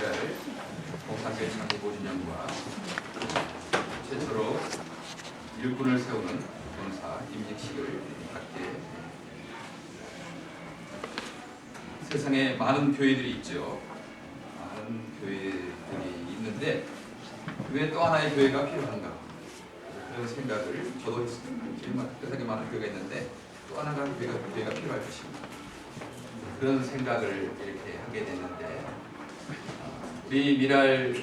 미랄 공산교회 창립 5주년과 최초로 일꾼을 세우는 본사 임직식을 갖게 세상에 많은 교회들이 있죠. 많은 교회들이 있는데 왜 또 하나의 교회가 필요한가? 그런 생각을 저도 했습니다. 세상에 많은 교회가 있는데 또 하나가 교회가 필요할 것입니다. 그런 생각을 이렇게 하게 됐는데 우리 미랄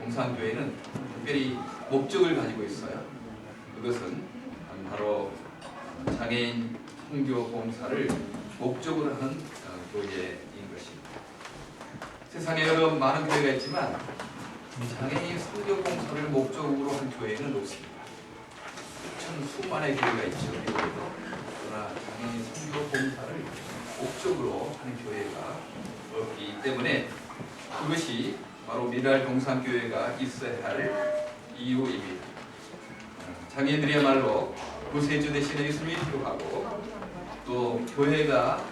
동산교회는 특별히 목적을 가지고 있어요. 그것은 바로 장애인 선교 봉사를 목적으로 하는 교회인 것입니다. 세상에 여러 많은 교회가 있지만 장애인 선교 봉사를 목적으로 한 교회는 없습니다. 수많은 교회가 있죠. 그러나 장애인 선교 봉사를 목적으로 하는 교회가 없기 때문에 그것이 바로 미랄 동산교회가 있어야 할 이유입니다. 장애인들이야말로 구세주 대신에 예수님이 필요하고 또 교회가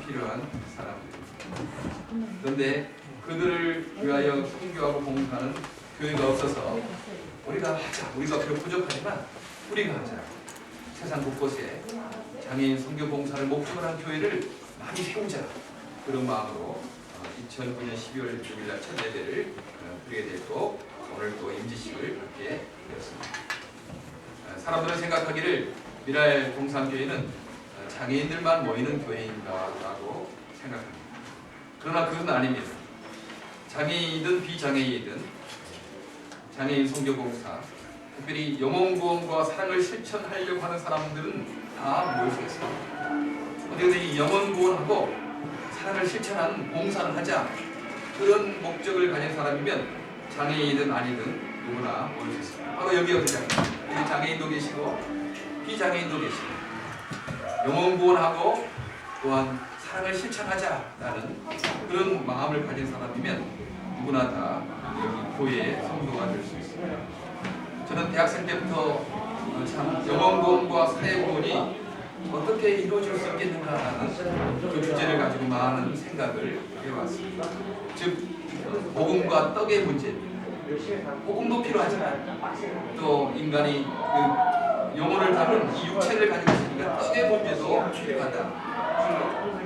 필요한 사람들입니다. 그런데 그들을 위하여 선교하고 봉사하는 교회가 없어서 우리가 하자, 우리가 부족하지만 우리가 하자. 세상 곳곳에 장애인 선교 봉사를 목적으로 한 교회를 많이 세우자. 그런 마음으로 2009년 12월 6일 날 첫 예배를 드리게 됐고 오늘 또 임지식을 갖게 되었습니다. 사람들은 생각하기를 미랄 동산교회는 장애인들만 모이는 교회인가라고 생각합니다. 그러나 그건 아닙니다. 장애인이든 비장애인이든 장애인 선교봉사, 특별히 영혼구원과 사랑을 실천하려고 하는 사람들은 다 모일 수 있습니다. 어쨌든 이 영혼구원하고 사랑을 실천하는 봉사를 하자, 그런 목적을 가진 사람이면 장애인이든 아니든 누구나 모일 수 있습니다. 바로 여기 장애인도 계시고 비장애인도 계시고 영혼구원하고 또한 사랑을 실천하자라는 그런 마음을 가진 사람이면 누구나 다 여기 교회의 성도가 될 수 있습니다. 저는 대학생 때부터 참 영혼구원과 사회구원이 어떻게 이루어질 수 있겠는가라는 그 주제를 가지고 많은 생각을 해왔습니다. 즉 복음과 떡의 문제입니다. 복음도 필요하지만 또 인간이 그 영혼을 다룬 이 육체를 가지고 있으니까 떡의 문제도 필요하다.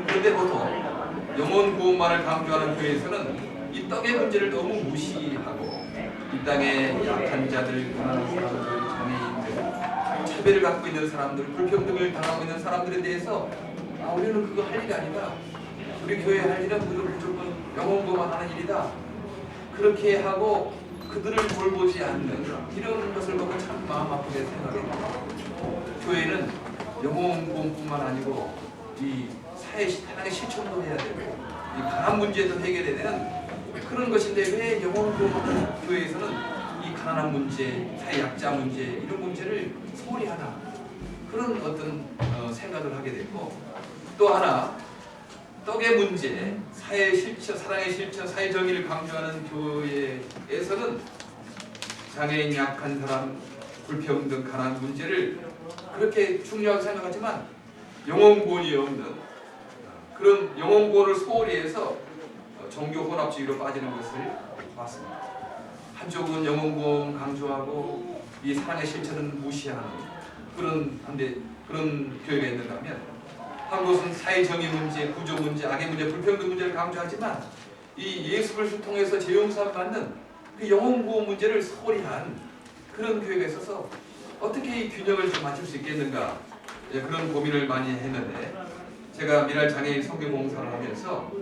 그런데 보통 영혼 구원만을 강조하는 교회에서는 이 떡의 문제를 너무 무시하고 이 땅에 약한 자들, 가난한 사람들, 장애인들, 차별을 갖고 있는 사람들, 불평등을 당하고 있는 사람들에 대해서 우리는 그거 할 일이 아니다. 우리 교회 할 일은 무조건 영혼구원만 하는 일이다. 그렇게 하고 그들을 돌보지 않는 이런 것을 보고 참 마음 아프게 생각합니다. 교회는 영혼구원뿐만 아니고 이 사랑의 실천도 해야 되고 이 가난 문제도 해결해야 되는 그런 것인데 왜 영혼구원 교회에서는 이 가난한 문제, 사회 약자 문제 이런 문제를 소홀히 하나, 그런 어떤 생각을 하게 됐고, 또 하나 떡의 문제, 사회 실천, 사랑의 실천, 사회 정의를 강조하는 교회에서는 장애인, 약한 사람, 불평등, 가난 문제를 그렇게 중요하게 생각하지만 영혼구원이 없는 그런 영혼구원을 소홀히 해서 종교 혼합주의로 빠지는 것을 봤습니다. 한쪽은 영혼구원 강조하고 이 사랑의 실천은 무시하는 그런 교회가 있는가 하면 한 곳은 사회정의 문제, 구조 문제, 악의 문제, 불평등 문제를 강조하지만 이 예수 그리스도를 통해서 재용서를 받는 그 영혼구원 문제를 소홀히 한 그런 교회가 있어서 어떻게 이 균형을 좀 맞출 수 있겠는가, 그런 고민을 많이 했는데 제가 미랄 장애인 선교봉사를 하면서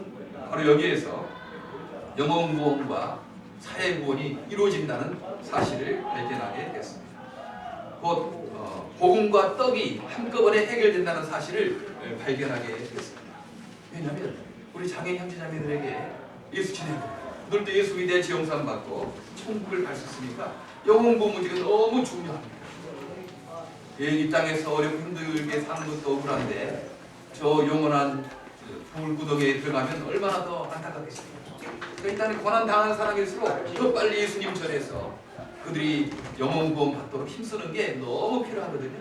바로 여기에서 영혼구원과 사회구원이 이루어진다는 사실을 발견하게 됐습니다. 곧 복음과 떡이 한꺼번에 해결된다는 사실을 발견하게 됐습니다. 왜냐하면 우리 장애인 형제자매들에게 예수 지내고 그들도 예수 위대한 지용산 받고 천국을 갈 수 있으니까 영혼구원 문제가 너무 중요합니다. 이 땅에서 어렵고 힘들게 사는 것도 억울한데 저 영원한 불구덩이에 들어가면 얼마나 더 안타깝겠습니까? 이 땅에 고난당한 사람일수록 더 빨리 예수님 전해서 그들이 영혼구원 받도록 힘쓰는 게 너무 필요하거든요.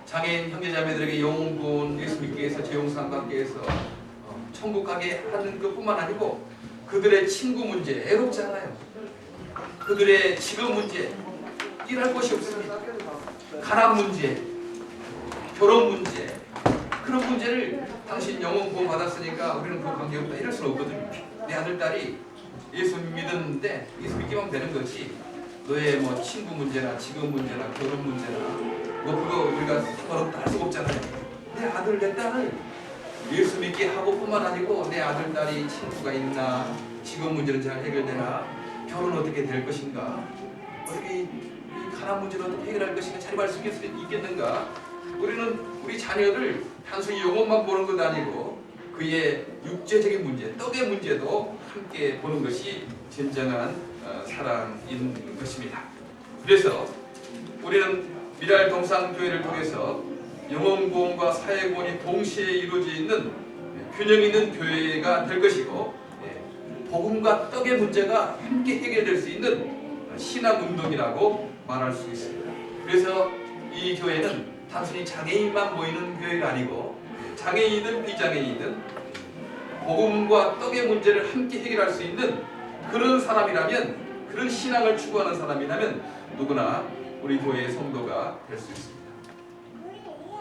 장애인 형제자매들에게 영혼구원 예수 믿기 위해서 재용산 받기 위해서 천국 가게 하는 것뿐만 아니고 그들의 친구 문제 애롭지 않아요. 그들의 직업 문제 일할 곳이 없습니다. 가난 문제, 결혼 문제, 그런 문제를 당신 영혼 구원 받았으니까 우리는 그 관계없다 이럴 수는 없거든요. 내 아들 딸이 예수 믿었는데 예수 믿기만 하면 되는 거지, 너의 뭐 친구 문제나 직업 문제나 결혼 문제나 뭐 그거 우리가 상관없다 할 수가 없잖아요. 내 아들 내 딸을 예수 믿게 하고 뿐만 아니고 내 아들 딸이 친구가 있나, 직업 문제는 잘 해결되나, 결혼 어떻게 될 것인가, 어떻게 이 가난 문제를 어떻게 해결할 것인가, 자립할 수 있겠는가. 우리는 우리 자녀를 단순히 영혼만 보는 것 아니고 그의 육체적인 문제, 떡의 문제도 함께 보는 것이 진정한 사랑인 것입니다. 그래서 우리는 미랄 동산교회를 통해서 영혼구원과 사회구원이 동시에 이루어져 있는 균형 있는 교회가 될 것이고, 복음과 떡의 문제가 함께 해결될 수 있는 신앙운동이라고 말할 수 있습니다. 그래서 이 교회는 단순히 장애인만 모이는 교회가 아니고 장애인이든 비장애인이든 복음과 떡의 문제를 함께 해결할 수 있는 그런 사람이라면, 그런 신앙을 추구하는 사람이라면 누구나 우리 교회의 성도가 될 수 있습니다.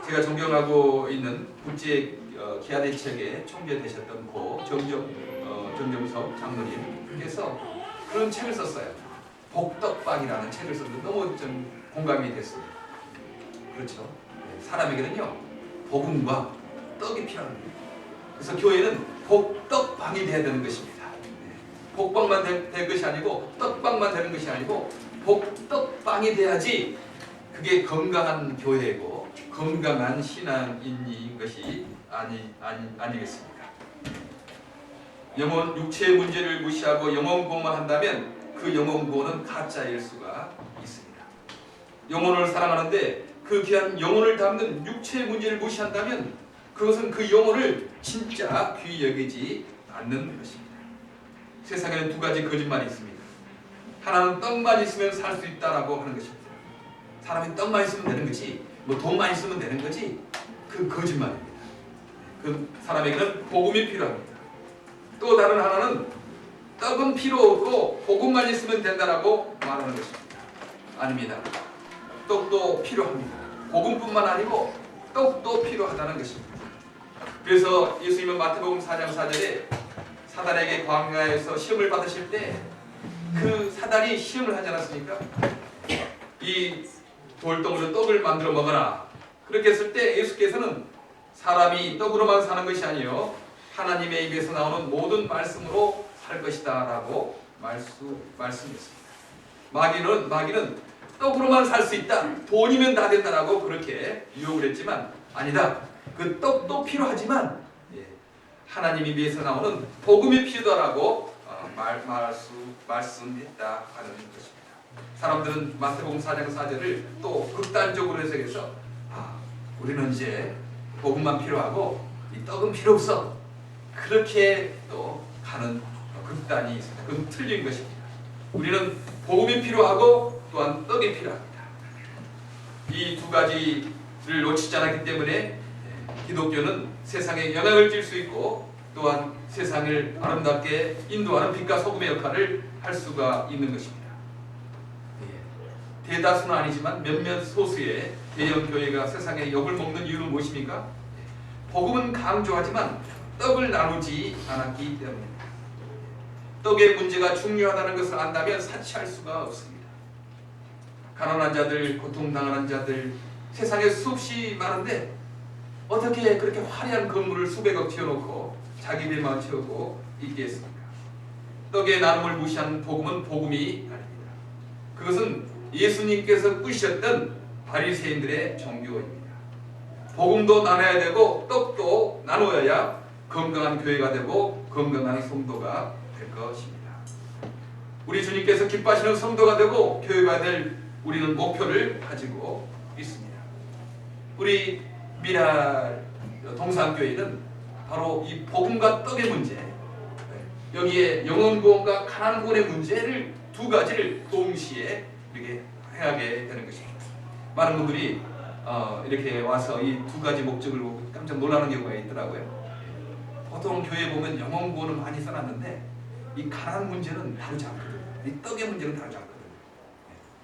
제가 존경하고 있는 국제 기아대책의 총재 되셨던 고 정정석 장로님께서 그런 책을 썼어요. 복떡방이라는 책을 썼는데 너무 좀 공감이 됐습니다. 그렇죠. 사람에게는요 복음과 떡이 필요합니다. 그래서 교회는 복떡방이 되어야 되는 것입니다. 복방만 될 것이 아니고 떡방만 되는 것이 아니고 복떡방이 돼야지 그게 건강한 교회고 건강한 신앙인 것이 아니겠습니까? 영혼 육체의 문제를 무시하고 영혼 구원만 한다면 그 영혼 구원은 가짜일 수가 있습니다. 영혼을 사랑하는데 그 귀한 영혼을 담는 육체의 문제를 무시한다면 그것은 그 영혼을 진짜 귀히 여기지 않는 것입니다. 세상에는 두 가지 거짓말이 있습니다. 하나는 떡만 있으면 살 수 있다라고 하는 것입니다. 사람이 떡만 있으면 되는 거지, 뭐 돈만 있으면 되는 거지, 그 거짓말입니다. 그 사람에게는 복음이 필요합니다. 또 다른 하나는 떡은 필요 없고 복음만 있으면 된다라고 말하는 것입니다. 아닙니다. 떡도 필요합니다. 복음뿐만 아니고 떡도 필요하다는 것입니다. 그래서 예수님은 마태복음 4장 4절에 사단에게 광야에서 시험을 받으실 때 그 사단이 시험을 하지 않았습니까? 이 돌덩이로 떡을 만들어 먹어라. 그렇게 했을 때 예수께서는 사람이 떡으로만 사는 것이 아니요 하나님의 입에서 나오는 모든 말씀으로 살 것이다 라고 말씀했습니다. 마귀는 떡으로만 살 수 있다, 돈이면 다 된다라고 그렇게 유혹을 했지만 아니다. 그 떡도 필요하지만 하나님 입에서 나오는 복음이 필요하다라고 말씀했다 하는 것입니다. 사람들은 마태복음 4장 4절을 또 극단적으로 해석해서 우리는 이제 복음만 필요하고 이 떡은 필요 없어, 그렇게 또 가는 극단이 있습니다. 그건 틀린 것입니다. 우리는 복음이 필요하고 또한 떡이 필요합니다. 이 두 가지를 놓치지 않았기 때문에 기독교는 세상에 영향을 줄 수 있고 또한 세상을 아름답게 인도하는 빛과 소금의 역할을 할 수가 있는 것입니다. 대다수는 아니지만 몇몇 소수의 대형 교회가 세상에 욕을 먹는 이유는 무엇입니까? 복음은 강조하지만 떡을 나누지 않았기 때문입니다. 떡의 문제가 중요하다는 것을 안다면 사치할 수가 없습니다. 가난한 자들, 고통당하는 자들, 세상에 수없이 많은데 어떻게 그렇게 화려한 건물을 수백억 지어놓고 자기 배만 채우고 있겠습니까? 떡의 나눔을 무시하는 복음은 복음이 아닙니다. 그것은 예수님께서 꾸셨던 바리새인들의 종교입니다. 복음도 나눠야 되고 떡도 나누어야 건강한 교회가 되고 건강한 성도가 될 것입니다. 우리 주님께서 기뻐하시는 성도가 되고 교회가 될 우리는 목표를 가지고 있습니다. 우리 미랄 동산교회는 바로 이 복음과 떡의 문제, 여기에 영혼구원과 가난구원의 문제를 두 가지를 동시에 이렇게 해야게 되는 것입니다. 많은 분들이 이렇게 와서 이 두 가지 목적을 보고 깜짝 놀라는 경우가 있더라고요. 보통 교회에 보면 영혼구원은 많이 써놨는데 이 가난 문제는 다루지 않거든요. 이 떡의 문제는 다루지 않거든요.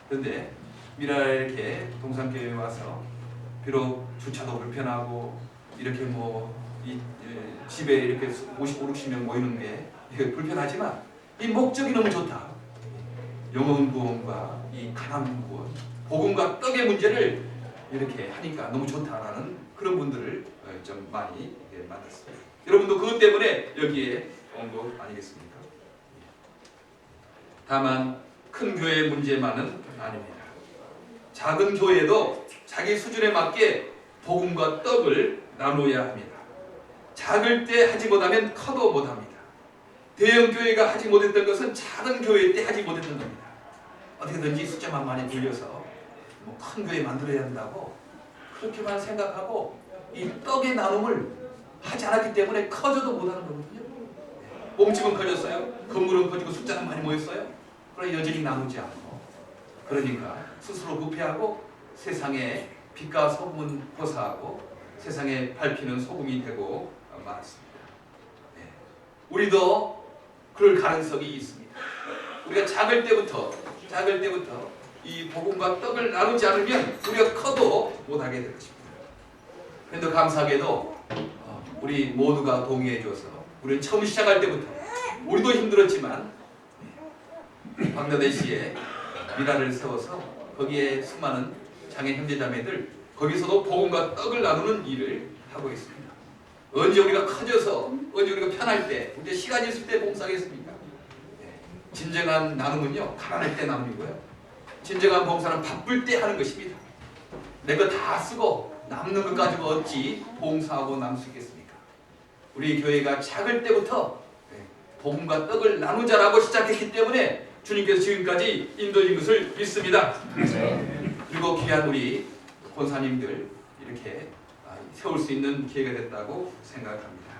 그런데 미라에 이렇게 동산교회에 와서 비록 주차도 불편하고 이렇게 집에 이렇게 50, 60명 모이는 게 이게 불편하지만 이 목적이 너무 좋다. 영혼 구원과 이 가난 구원, 복음과 떡의 문제를 이렇게 하니까 너무 좋다라는 그런 분들을 좀 많이 만났습니다. 여러분도 그것 때문에 여기에 온 거 아니겠습니까? 다만 큰 교회의 문제만은 아닙니다. 작은 교회도 자기 수준에 맞게 복음과 떡을 나누어야 합니다. 작을 때 하지 못하면 커도 못합니다. 대형 교회가 하지 못했던 것은 작은 교회 때 하지 못했던 겁니다. 어떻게든지 숫자만 많이 불려서 큰 교회 만들어야 한다고 그렇게만 생각하고 이 떡의 나눔을 하지 않았기 때문에 커져도 못하는 거거든요. 몸집은 커졌어요. 건물은 커지고 숫자는 많이 모였어요. 그러나 여전히 나누지 않고 그러니까 스스로 부패하고 세상에 빛과 소금은 포사하고 세상에 밟히는 소금이 되고 말았습니다. 우리도 그럴 가능성이 있습니다. 우리가 작을 때부터 이 복음과 떡을 나누지 않으면 우리가 커도 못하게 될 것입니다. 그런데 감사하게도 우리 모두가 동의해줘서 우리는 처음 시작할 때부터 우리도 힘들었지만 방글라데시에 미라를 세워서 거기에 수많은 장애 형제자매들 거기서도 복음과 떡을 나누는 일을 하고 있습니다. 언제 우리가 커져서 언제 우리가 편할 때 언제 시간이 있을 때 봉사하겠습니까? 진정한 나눔은요 가난할 때 나눔이고요. 진정한 봉사는 바쁠 때 하는 것입니다. 내 거 다 쓰고 남는 것 가지고 어찌 봉사하고 남을 수 있겠습니까? 우리 교회가 작을 때부터 복음과 떡을 나누자라고 시작했기 때문에 주님께서 지금까지 인도해준 것을 믿습니다. 그리고 귀한 우리 권사님들 이렇게 세울 수 있는 기회가 됐다고 생각합니다.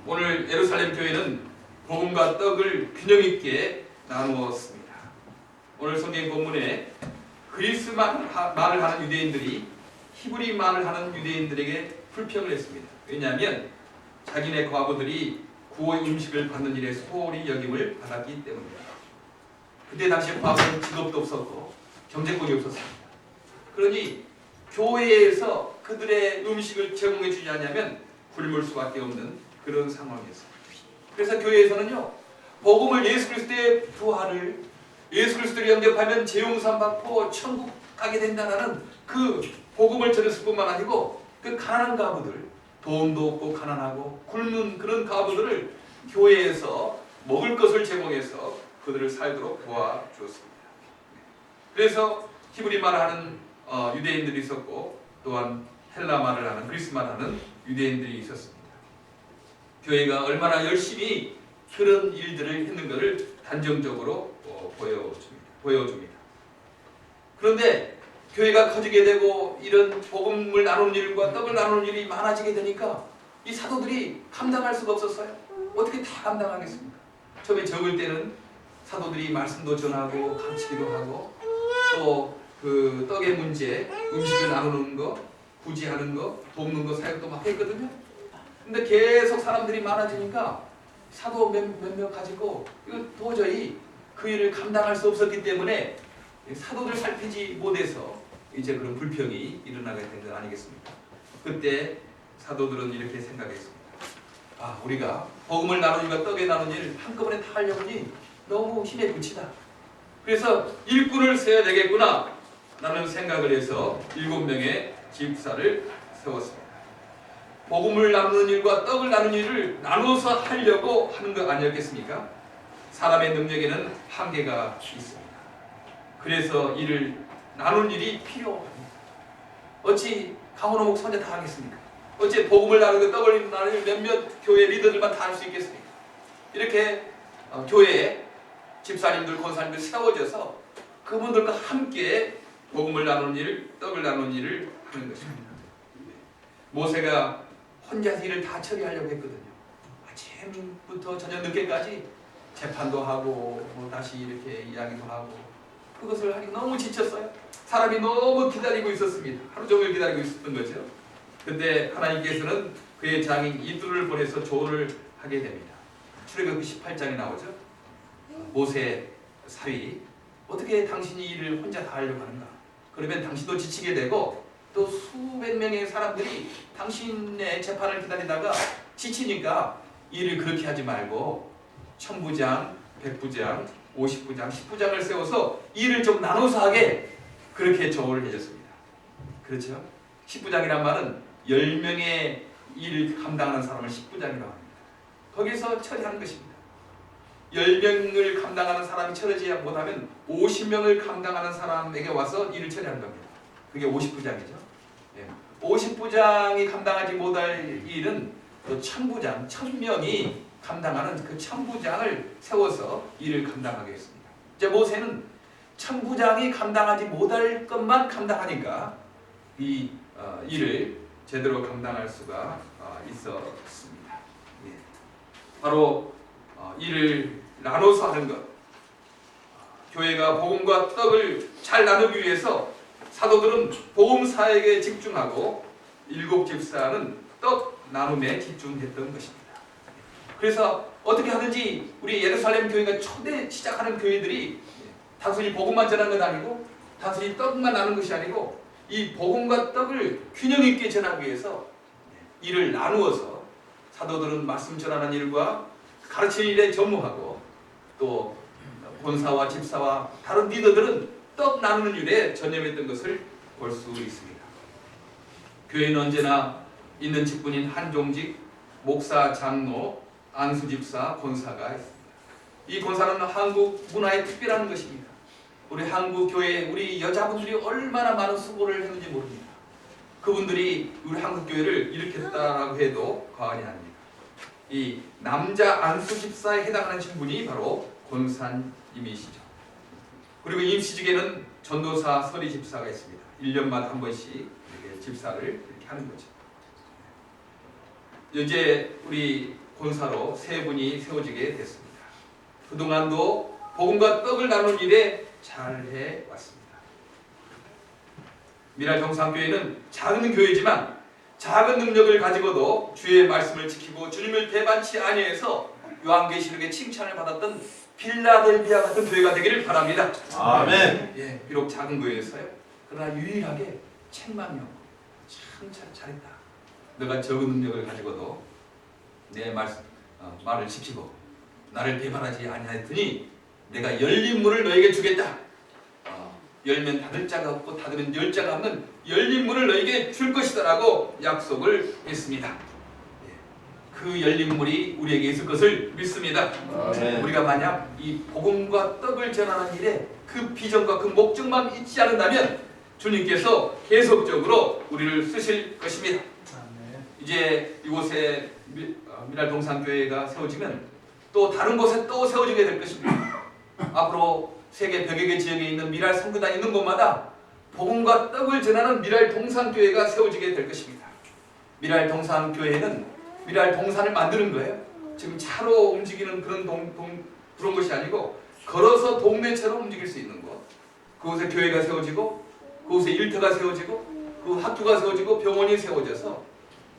오늘 예루살렘 교회는 복음과 떡을 균형 있게 나누었습니다. 오늘 성경 본문에 그리스 말을 하는 유대인들이 히브리 말을 하는 유대인들에게 불평을 했습니다. 왜냐하면 자기네 과부들이 구호의 음식을 받는 일에 소홀히 여김을 받았기 때문입니다. 그때 당시에 과부는 직업도 없었고 경제권이 없었습니다. 그러니 교회에서 그들의 음식을 제공해 주지 않으면 굶을 수밖에 없는 그런 상황이었습니다. 그래서 교회에서는요 복음을 예수 그리스도의 부활을 예수 그리스도를 영접하면 죄용산 받고 천국 가게 된다는 그 복음을 전했을 뿐만 아니고 그 가난한 과부들 돈도 없고 가난하고 굶는 그런 과부들을 교회에서 먹을 것을 제공해서 그들을 살도록 도와주었습니다. 그래서 히브리 말을 하는 유대인들이 있었고 또한 헬라 말을 하는 그리스 말을 하는 유대인들이 있었습니다. 교회가 얼마나 열심히 그런 일들을 했는가를 단정적으로 보여줍니다. 그런데 교회가 커지게 되고 이런 복음을 나누는 일과 떡을 나누는 일이 많아지게 되니까 이 사도들이 감당할 수가 없었어요. 어떻게 다 감당하겠습니까? 처음에 적을 때는 사도들이 말씀도 전하고 가르치기도 하고 또 그 떡의 문제, 음식을 나누는 거, 구제하는 거, 돕는 거 사역도 막 했거든요. 근데 계속 사람들이 많아지니까 사도 몇몇 가지고 이거 도저히 그 일을 감당할 수 없었기 때문에 사도들 살피지 못해서 이제 그런 불평이 일어나게 된 것 아니겠습니까? 그때 사도들은 이렇게 생각했습니다. 우리가 복음을 나누니까 떡에 나누는 일 한꺼번에 다 하려니 너무 힘에 부치다. 그래서 일꾼을 세워야 되겠구나 라는 생각을 해서 7명의 집사를 세웠습니다. 복음을 나누는 일과 떡을 나누는 일을 나눠서 하려고 하는 것 아니었겠습니까? 사람의 능력에는 한계가 있습니다. 그래서 이를 나누는 일이 필요합니다. 어찌 강원호 목사 혼자 다 하겠습니까? 어찌 복음을 나누고 떡을 나누는 몇몇 교회 리더들만 다 할 수 있겠습니까? 이렇게 교회에 집사님들, 권사님들 세워져서 그분들과 함께 복음을 나누는 일, 떡을 나누는 일을 하는 것입니다. 모세가 혼자서 일을 다 처리하려고 했거든요. 아침부터 저녁 늦게까지 재판도 하고 다시 이렇게 이야기도 하고 그것을 하기 너무 지쳤어요. 사람이 너무 기다리고 있었습니다. 하루 종일 기다리고 있었던 거죠. 근데 하나님께서는 그의 장인 이두를 보내서 조언을 하게 됩니다. 출애굽기 18장에 나오죠. 모세 사위, 어떻게 당신이 이 일을 혼자 다 하려고 하는가? 그러면 당신도 지치게 되고 또 수백 명의 사람들이 당신의 재판을 기다리다가 지치니까 일을 그렇게 하지 말고 1000부장, 100부장, 50부장, 10부장을 세워서 일을 좀 나눠서 하게 그렇게 조언을 해줬습니다. 그렇죠? 10부장이란 말은 10명의 일을 감당하는 사람을 10부장이라고 합니다. 거기서 처리하는 것입니다. 10명을 감당하는 사람이 처리하지 못하면 50명을 감당하는 사람에게 와서 일을 처리하는 겁니다. 그게 50부장이죠. 50부장이 감당하지 못할 일은 또 1000부장, 1000명이 감당하는 그 1000부장을 세워서 일을 감당하게 했습니다. 이제 모세는 1000부장이 감당하지 못할 것만 감당하니까 이 일을 제대로 감당할 수가 있었습니다. 바로 일을 나눠서 하는 것. 교회가 복음과 떡을 잘 나누기 위해서 사도들은 복음 사역에 집중하고 7 집사는 떡 나눔에 집중했던 것입니다. 그래서 어떻게 하든지 우리 예루살렘 교회가 초대 시작하는 교회들이 단순히 복음만 전하는 것 아니고 단순히 떡만 나누는 것이 아니고 이 복음과 떡을 균형 있게 전하기 위해서 일을 나누어서 사도들은 말씀 전하는 일과 가르치는 일에 전무하고 또 본사와 집사와 다른 리더들은 떡 나누는 일에 전념했던 것을 볼 수 있습니다. 교회는 언제나 있는 직분인 한종직, 목사, 장로, 안수집사, 권사가 있습니다. 이 권사는 한국 문화에 특별한 것입니다. 우리 한국 교회 우리 여자분들이 얼마나 많은 수고를 했는지 모릅니다. 그분들이 우리 한국 교회를 일으켰다라고 해도 과언이 아닙니다. 이 남자 안수집사에 해당하는 신분이 바로 권사님이시죠. 그리고 임시직에는 전도사, 서리집사가 있습니다. 1년마다 한 번씩 이렇게 집사를 이렇게 하는 거죠. 이제 우리 권사로 3분이 세워지게 됐습니다. 그동안도 복음과 떡을 나누는 일에 잘해 왔습니다. 미랄 정상교회는 작은 교회지만 작은 능력을 가지고도 주의 말씀을 지키고 주님을 대반치 아니해서 요한계시록의 칭찬을 받았던 빌라델비아 같은 교회가 되기를 바랍니다. 아멘. 비록 작은 교회였어요. 그러나 유일하게 책망이요. 참 잘했다. 너가 적은 능력을 가지고도 내 말을 지키고 나를 배반하지 아니하였더니 내가 열린 문을 너에게 주겠다. 열면 닫을 자가 없고 닫으면 열 자가 없는 열린 문을 너에게 줄 것이다 라고 약속을 했습니다. 그 열린 문이 우리에게 있을 것을 믿습니다. 우리가 만약 이 복음과 떡을 전하는 일에 그 비전과 그 목적만 잊지 않는다면 주님께서 계속적으로 우리를 쓰실 것입니다. 이제 이곳에 미랄 동산교회가 세워지면 또 다른 곳에 또 세워지게 될 것입니다. 앞으로 세계 100여 개 지역에 있는 미랄 선교단이 있는 곳마다 복음과 떡을 전하는 미랄 동산교회가 세워지게 될 것입니다. 미랄 동산교회는 미랄 동산을 만드는 거예요. 지금 차로 움직이는 그런 것이 아니고 걸어서 동네처럼 움직일 수 있는 곳. 그곳에 교회가 세워지고 그곳에 일터가 세워지고 그 학교가 세워지고 병원이 세워져서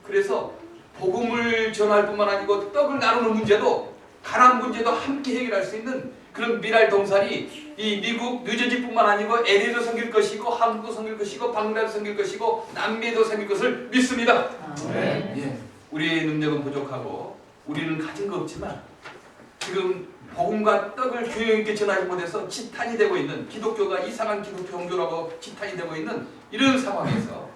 그래서 복음을 전할 뿐만 아니고 떡을 나누는 문제도 가난 문제도 함께 해결할 수 있는 그런 미랄 동산이 이 미국 뉴저지뿐만 아니고 LA도 생길 것이고 한국도 생길 것이고 방글라도 생길 것이고 남미에도 생길 것을 믿습니다. 우리의 능력은 부족하고 우리는 가진 거 없지만 지금 복음과 떡을 균형 있게 전하지 못해서 지탄이 되고 있는 기독교가 이상한 기독교 종교라고 지탄이 되고 있는 이런 상황에서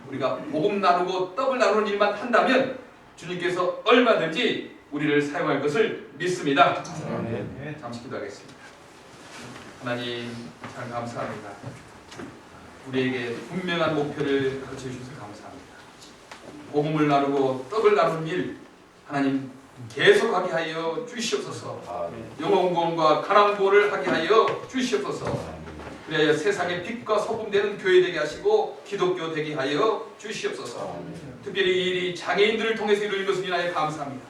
우리가 복음 나누고 떡을 나누는 일만 한다면 주님께서 얼마든지 우리를 사용할 것을 믿습니다. 잠시 기도하겠습니다. 하나님 참 감사합니다. 우리에게 분명한 목표를 가르쳐 주셔서 감사합니다. 복음을 나누고 떡을 나누는 일 하나님 계속하게 하여 주시옵소서. 영혼구원과 가난구원을 하게 하여 주시옵소서. 그래야 세상의 빛과 소금 되는 교회 되게 하시고 기독교 되게 하여 주시옵소서. 특별히 이 일이 장애인들을 통해서 이루어진 것을 인하여 감사합니다.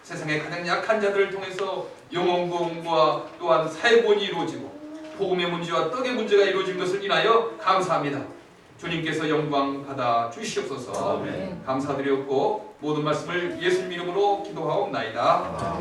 세상의 가장 약한 자들을 통해서 영혼구원과 또한 사회구원이 이루어지고 복음의 문제와 떡의 문제가 이루어진 것을 인하여 감사합니다. 주님께서 영광 받아 주시옵소서. 감사드렸고 모든 말씀을 예수님 이름으로 기도하옵나이다.